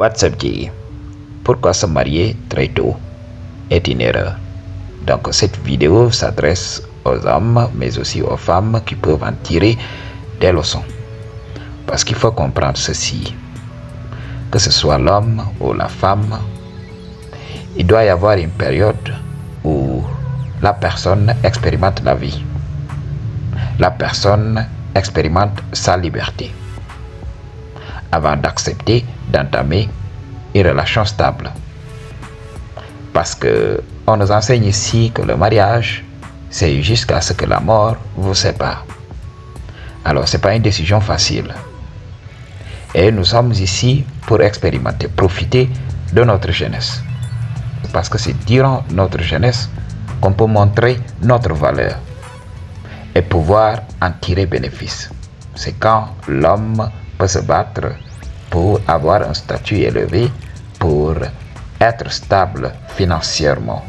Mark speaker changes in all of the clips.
Speaker 1: WhatsApp dit pourquoi se marier très tôt est une erreur. Donc cette vidéo s'adresse aux hommes mais aussi aux femmes qui peuvent en tirer des leçons. Parce qu'il faut comprendre ceci, que ce soit l'homme ou la femme, il doit y avoir une période où la personne expérimente la vie. La personne expérimente sa liberté avant d'accepter d'entamer une relation stable. Parce que on nous enseigne ici que le mariage, c'est jusqu'à ce que la mort vous sépare. Alors, ce n'est pas une décision facile. Et nous sommes ici pour expérimenter, profiter de notre jeunesse. Parce que c'est durant notre jeunesse qu'on peut montrer notre valeur et pouvoir en tirer bénéfice. C'est quand l'homme peut se battre pour avoir un statut élevé, pour être stable financièrement.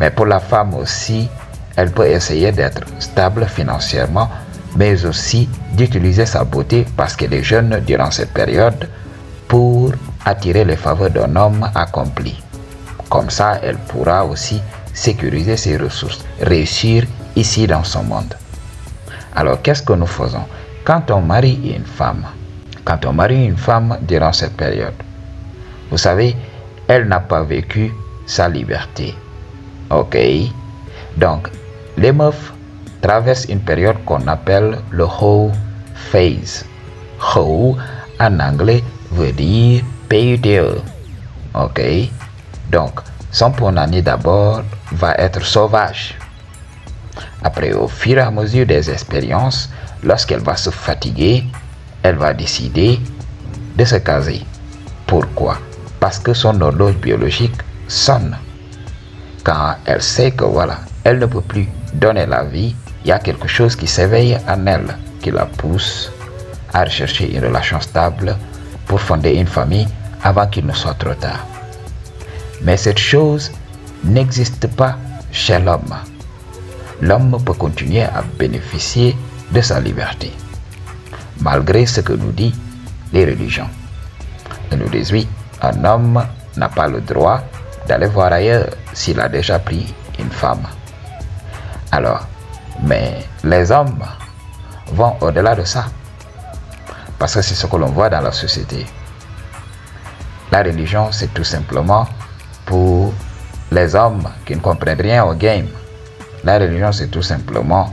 Speaker 1: Mais pour la femme aussi, elle peut essayer d'être stable financièrement, mais aussi d'utiliser sa beauté parce qu'elle est jeune durant cette période pour attirer les faveurs d'un homme accompli. Comme ça, elle pourra aussi sécuriser ses ressources, réussir ici dans son monde. Alors, qu'est-ce que nous faisons? Quand on marie une femme durant cette période, vous savez, elle n'a pas vécu sa liberté. Ok? Donc, les meufs traversent une période qu'on appelle le hoe phase. Hoe, en anglais, veut dire PUTE. Ok? Donc, son punani d'abord va être sauvage. Après, au fur et à mesure des expériences, lorsqu'elle va se fatiguer, elle va décider de se caser. Pourquoi? Parce que son horloge biologique sonne. Quand elle sait que voilà, elle ne peut plus donner la vie, il y a quelque chose qui s'éveille en elle, qui la pousse à rechercher une relation stable pour fonder une famille avant qu'il ne soit trop tard. Mais cette chose n'existe pas chez l'homme. L'homme peut continuer à bénéficier de sa liberté, malgré ce que nous disent les religions. Elles nous disent oui, un homme n'a pas le droit d'aller voir ailleurs s'il a déjà pris une femme. Alors, mais les hommes vont au-delà de ça, parce que c'est ce que l'on voit dans la société. La religion, c'est tout simplement pour les hommes qui ne comprennent rien au game. La religion, c'est tout simplement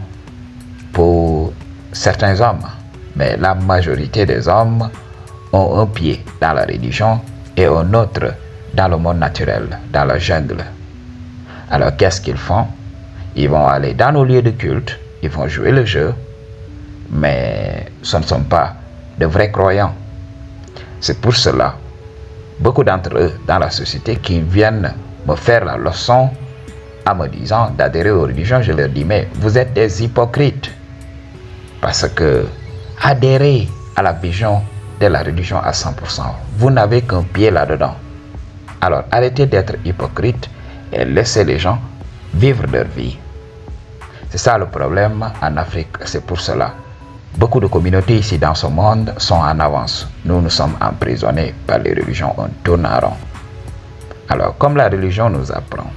Speaker 1: pour certains hommes. Mais la majorité des hommes ont un pied dans la religion et un autre dans le monde naturel, dans la jungle. Alors, qu'est-ce qu'ils font? Ils vont aller dans nos lieux de culte, ils vont jouer le jeu, mais ce ne sont pas de vrais croyants. C'est pour cela, beaucoup d'entre eux dans la société qui viennent me faire la leçon en me disant d'adhérer aux religions, je leur dis, mais vous êtes des hypocrites. Parce que adhérer à la vision de la religion à 100%, vous n'avez qu'un pied là-dedans. Alors arrêtez d'être hypocrite et laissez les gens vivre leur vie. C'est ça le problème en Afrique, c'est pour cela. Beaucoup de communautés ici dans ce monde sont en avance. Nous sommes emprisonnés par les religions, on tourne en rond. Alors, comme la religion nous apprend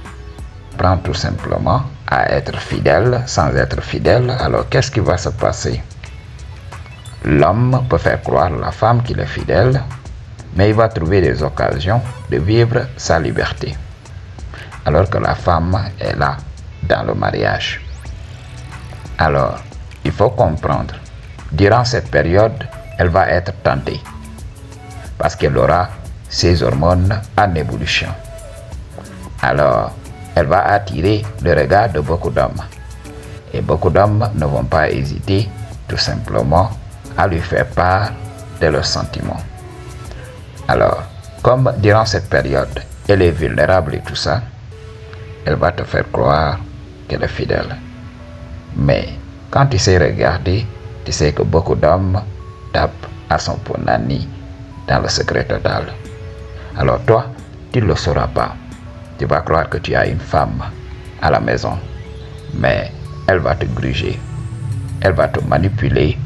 Speaker 1: tout simplement à être fidèle sans être fidèle, alors qu'est-ce qui va se passer? L'homme peut faire croire à la femme qu'il est fidèle, mais il va trouver des occasions de vivre sa liberté, alors que la femme est là dans le mariage. Alors, il faut comprendre, durant cette période, elle va être tentée, parce qu'elle aura ses hormones en ébullition. Alors, elle va attirer le regard de beaucoup d'hommes. Et beaucoup d'hommes ne vont pas hésiter tout simplement à lui faire part de leurs sentiments. Alors, comme durant cette période, elle est vulnérable et tout ça, elle va te faire croire qu'elle est fidèle. Mais quand tu sais regarder, tu sais que beaucoup d'hommes tapent à son punani dans le secret total. Alors toi, tu ne le sauras pas. Tu vas croire que tu as une femme à la maison, mais elle va te gruger, elle va te manipuler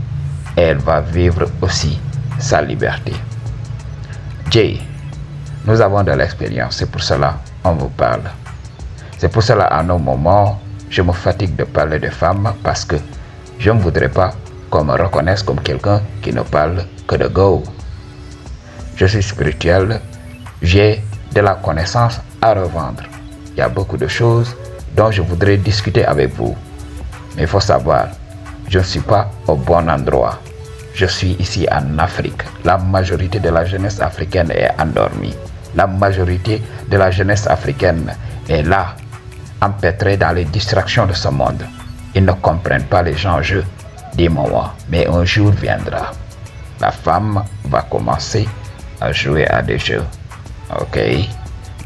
Speaker 1: et elle va vivre aussi sa liberté. Jay, Nous avons de l'expérience, c'est pour cela on vous parle. C'est pour cela à nos moments, je me fatigue de parler de femmes parce que je ne voudrais pas qu'on me reconnaisse comme quelqu'un qui ne parle que de go. Je suis spirituel, j'ai de la connaissance à revendre. Il y a beaucoup de choses dont je voudrais discuter avec vous. Mais il faut savoir, je ne suis pas au bon endroit. Je suis ici en Afrique. La majorité de la jeunesse africaine est endormie. La majorité de la jeunesse africaine est là, empêtrée dans les distractions de ce monde. Ils ne comprennent pas les enjeux des moments, mais un jour viendra. La femme va commencer à jouer à des jeux. Ok?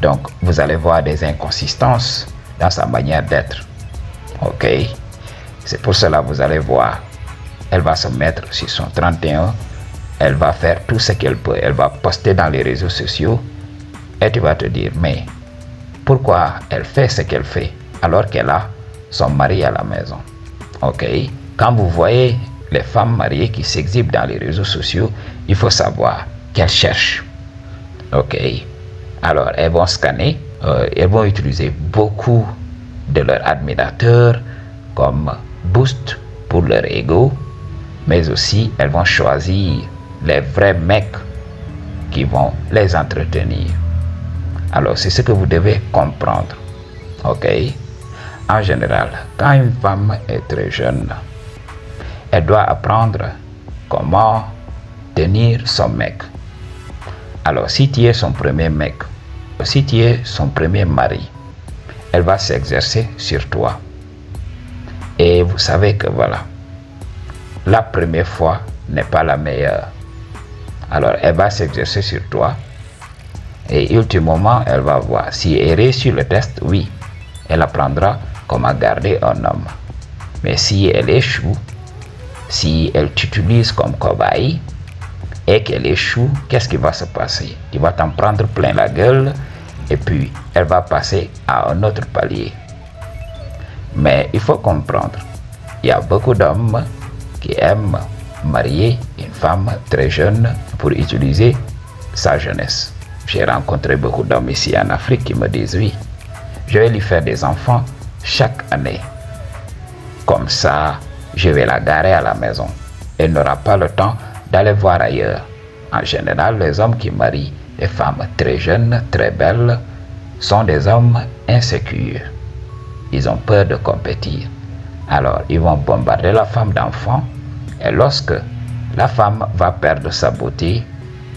Speaker 1: Donc, vous allez voir des inconsistances dans sa manière d'être. Ok? C'est pour cela que vous allez voir. Elle va se mettre sur son 31. Elle va faire tout ce qu'elle peut. Elle va poster dans les réseaux sociaux. Et tu vas te dire, mais pourquoi elle fait ce qu'elle fait alors qu'elle a son mari à la maison? Ok? Quand vous voyez les femmes mariées qui s'exhibent dans les réseaux sociaux, il faut savoir qu'elles cherchent. Ok? Alors, elles vont scanner, elles vont utiliser beaucoup de leurs admirateurs comme boost pour leur ego, mais aussi elles vont choisir les vrais mecs qui vont les entretenir. Alors, c'est ce que vous devez comprendre. Ok? En général, quand une femme est très jeune, elle doit apprendre comment tenir son mec. Alors, si tu es son premier mec, si tu es son premier mari, elle va s'exercer sur toi. Et vous savez que voilà, la première fois n'est pas la meilleure. Alors, elle va s'exercer sur toi. Et ultimement, elle va voir. Si elle réussit le test, oui, elle apprendra comment garder un homme. Mais si elle échoue, si elle t'utilise comme cobaye et qu'elle échoue, qu'est-ce qui va se passer? Tu vas t'en prendre plein la gueule et puis elle va passer à un autre palier. Mais il faut comprendre, il y a beaucoup d'hommes qui aiment marier une femme très jeune pour utiliser sa jeunesse. J'ai rencontré beaucoup d'hommes ici en Afrique qui me disent oui, je vais lui faire des enfants chaque année. Comme ça, je vais la garer à la maison. Elle n'aura pas le temps d'aller voir ailleurs. En général, les hommes qui marient des femmes très jeunes, très belles, sont des hommes insécures. Ils ont peur de compétir. Alors, ils vont bombarder la femme d'enfants. Et lorsque la femme va perdre sa beauté,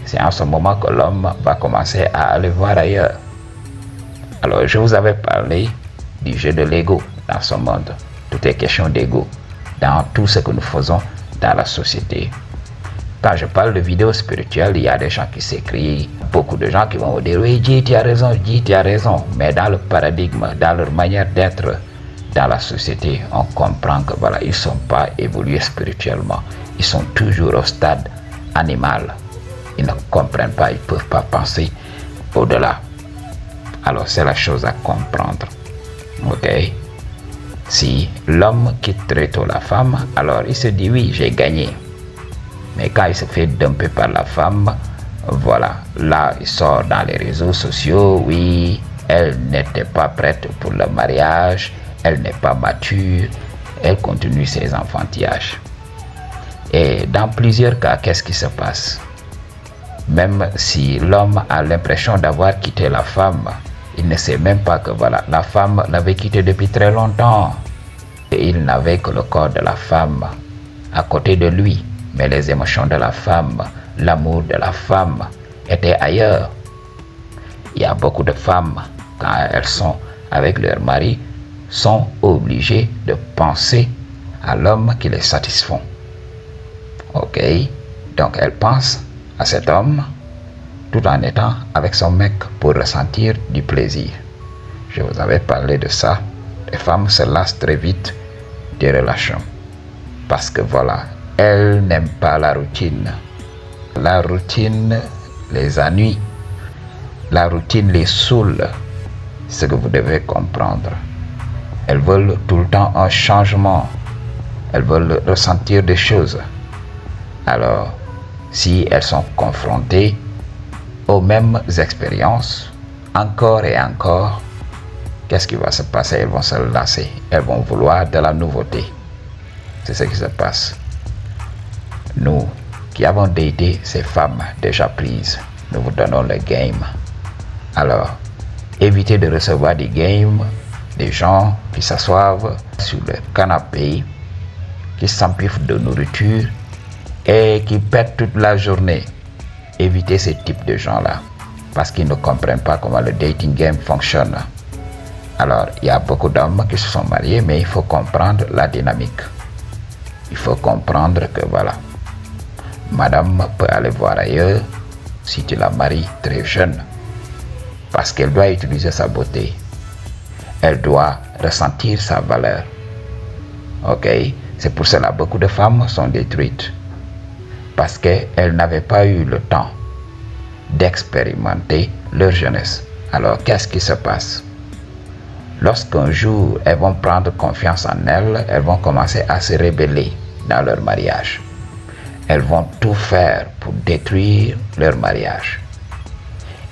Speaker 1: c'est en ce moment que l'homme va commencer à aller voir ailleurs. Alors, je vous avais parlé du jeu de l'ego dans ce monde. Tout est question d'ego dans tout ce que nous faisons dans la société. Quand je parle de vidéos spirituelles, il y a des gens qui s'écrient, beaucoup de gens qui vont vous dire oui, Guy, tu as raison, Guy, tu as raison. Mais dans le paradigme, dans leur manière d'être dans la société, on comprend que voilà, ils ne sont pas évolués spirituellement. Ils sont toujours au stade animal. Ils ne comprennent pas, ils ne peuvent pas penser au-delà. Alors c'est la chose à comprendre. Ok? Si l'homme quitte très tôt la femme, alors il se dit oui, j'ai gagné. Mais quand il se fait dumper par la femme, voilà, là il sort dans les réseaux sociaux, oui, elle n'était pas prête pour le mariage, elle n'est pas mature, elle continue ses enfantillages. Et dans plusieurs cas, qu'est-ce qui se passe? Même si l'homme a l'impression d'avoir quitté la femme, il ne sait même pas que voilà, la femme l'avait quitté depuis très longtemps. Et il n'avait que le corps de la femme à côté de lui. Mais les émotions de la femme, l'amour de la femme étaient ailleurs. Il y a beaucoup de femmes, quand elles sont avec leur mari, sont obligées de penser à l'homme qui les satisfont. Ok? Donc elles pensent à cet homme tout en étant avec son mec pour ressentir du plaisir. Je vous avais parlé de ça. Les femmes se lassent très vite des relations parce que voilà, elles n'aiment pas la routine. La routine les ennuie. La routine les saoule. C'est ce que vous devez comprendre. Elles veulent tout le temps un changement. Elles veulent ressentir des choses. Alors, si elles sont confrontées aux mêmes expériences, encore et encore, qu'est-ce qui va se passer? Elles vont se lasser, elles vont vouloir de la nouveauté. C'est ce qui se passe. Nous qui avons daté ces femmes déjà prises, nous vous donnons le game. Alors, évitez de recevoir des games, des gens qui s'assoivent sur le canapé, qui s'empiffrent de nourriture et qui pètent toute la journée. Évitez ce type de gens-là, parce qu'ils ne comprennent pas comment le dating game fonctionne. Alors, il y a beaucoup d'hommes qui se sont mariés, mais il faut comprendre la dynamique. Il faut comprendre que voilà, madame peut aller voir ailleurs si tu la maries très jeune, parce qu'elle doit utiliser sa beauté. Elle doit ressentir sa valeur. Ok? C'est pour cela que beaucoup de femmes sont détruites, parce qu'elles n'avaient pas eu le temps d'expérimenter leur jeunesse. Alors, qu'est-ce qui se passe? Lorsqu'un jour, elles vont prendre confiance en elles, elles vont commencer à se rebeller dans leur mariage. Elles vont tout faire pour détruire leur mariage.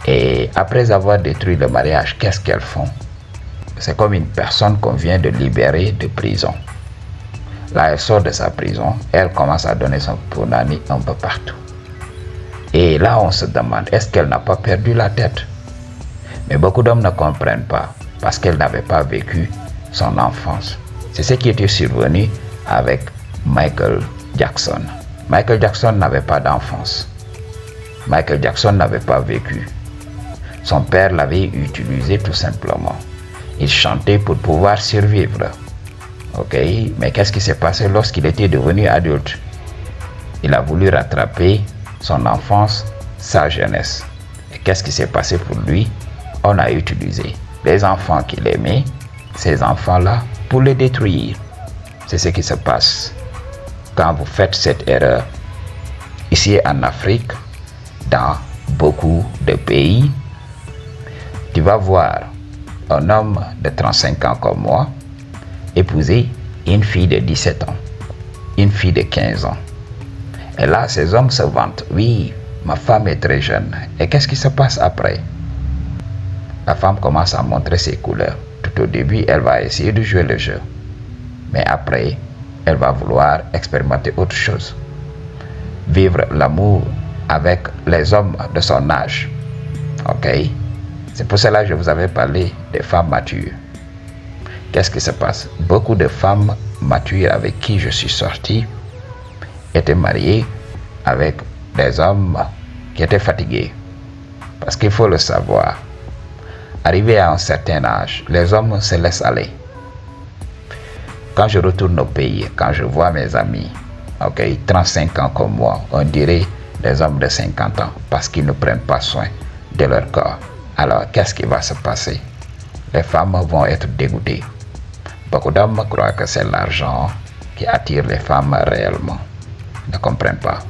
Speaker 1: Et après avoir détruit le mariage, qu'est-ce qu'elles font? C'est comme une personne qu'on vient de libérer de prison. Là, elle sort de sa prison, elle commence à donner son punani un peu partout. Et là, on se demande, est-ce qu'elle n'a pas perdu la tête? Mais beaucoup d'hommes ne comprennent pas, parce qu'elle n'avait pas vécu son enfance. C'est ce qui était survenu avec Michael Jackson. Michael Jackson n'avait pas d'enfance. Michael Jackson n'avait pas vécu. Son père l'avait utilisé tout simplement. Il chantait pour pouvoir survivre. Ok, mais qu'est-ce qui s'est passé lorsqu'il était devenu adulte? Il a voulu rattraper son enfance, sa jeunesse. Et qu'est-ce qui s'est passé pour lui? On a utilisé les enfants qu'il aimait, ces enfants-là, pour les détruire. C'est ce qui se passe quand vous faites cette erreur. Ici en Afrique, dans beaucoup de pays, tu vas voir un homme de 35 ans comme moi épouser une fille de 17 ans, une fille de 15 ans. Et là, ces hommes se vantent. Oui, ma femme est très jeune. Et qu'est-ce qui se passe après? La femme commence à montrer ses couleurs. Tout au début, elle va essayer de jouer le jeu. Mais après, elle va vouloir expérimenter autre chose. Vivre l'amour avec les hommes de son âge. Ok? C'est pour cela que je vous avais parlé des femmes matures. Qu'est-ce qui se passe? Beaucoup de femmes matures avec qui je suis sorti étaient mariées avec des hommes qui étaient fatigués. Parce qu'il faut le savoir. Arrivé à un certain âge, les hommes se laissent aller. Quand je retourne au pays, quand je vois mes amis, 35 ans comme moi, on dirait des hommes de 50 ans parce qu'ils ne prennent pas soin de leur corps. Alors, qu'est-ce qui va se passer? Les femmes vont être dégoûtées. Beaucoup d'hommes croient que c'est l'argent qui attire les femmes réellement. Ils ne comprennent pas.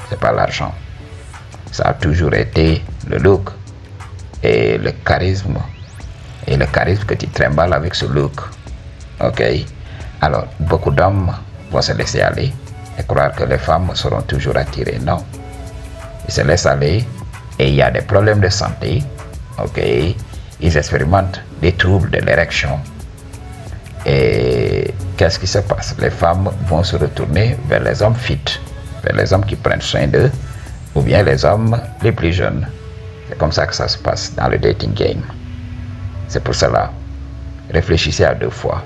Speaker 1: Ce n'est pas l'argent. Ça a toujours été le look et le charisme. Et le charisme que tu trimbales avec ce look. Ok? Alors, beaucoup d'hommes vont se laisser aller et croire que les femmes seront toujours attirées. Non. Ils se laissent aller et il y a des problèmes de santé. Ok? Ils expérimentent des troubles de l'érection. Et qu'est-ce qui se passe? Les femmes vont se retourner vers les hommes fit, vers les hommes qui prennent soin d'eux, ou bien les hommes les plus jeunes. C'est comme ça que ça se passe dans le dating game. C'est pour cela, réfléchissez à 2 fois.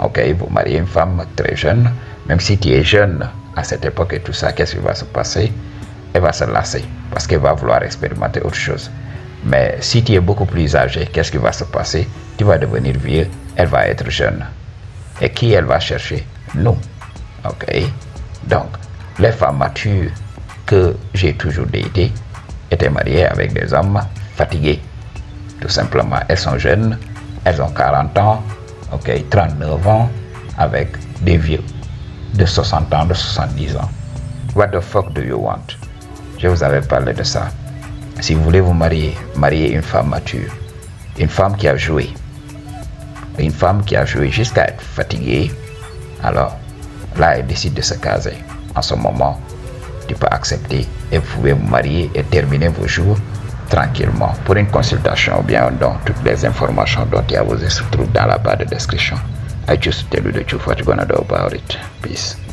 Speaker 1: Ok, vous mariez une femme très jeune, même si tu es jeune à cette époque et tout ça, qu'est-ce qui va se passer? Elle va se lasser, parce qu'elle va vouloir expérimenter autre chose. Mais si tu es beaucoup plus âgé, qu'est-ce qui va se passer? Tu vas devenir vieux, elle va être jeune. Et qui elle va chercher? Nous. Ok? Donc, les femmes matures que j'ai toujours datées étaient mariées avec des hommes fatigués. Tout simplement, elles sont jeunes, elles ont 40 ans, 39 ans, avec des vieux de 60 ans, de 70 ans. What the fuck do you want? Je vous avais parlé de ça. Si vous voulez vous marier, mariez une femme mature. Une femme qui a joué. Une femme qui a joué jusqu'à être fatiguée. Alors, là, elle décide de se caser. En ce moment, tu peux accepter et vous pouvez vous marier et terminer vos jours tranquillement. Pour une consultation ou bien donc toutes les informations dont il y a vous se trouvent dans la barre de description. I choose to tell you the truth, what you're gonna do about it. Peace.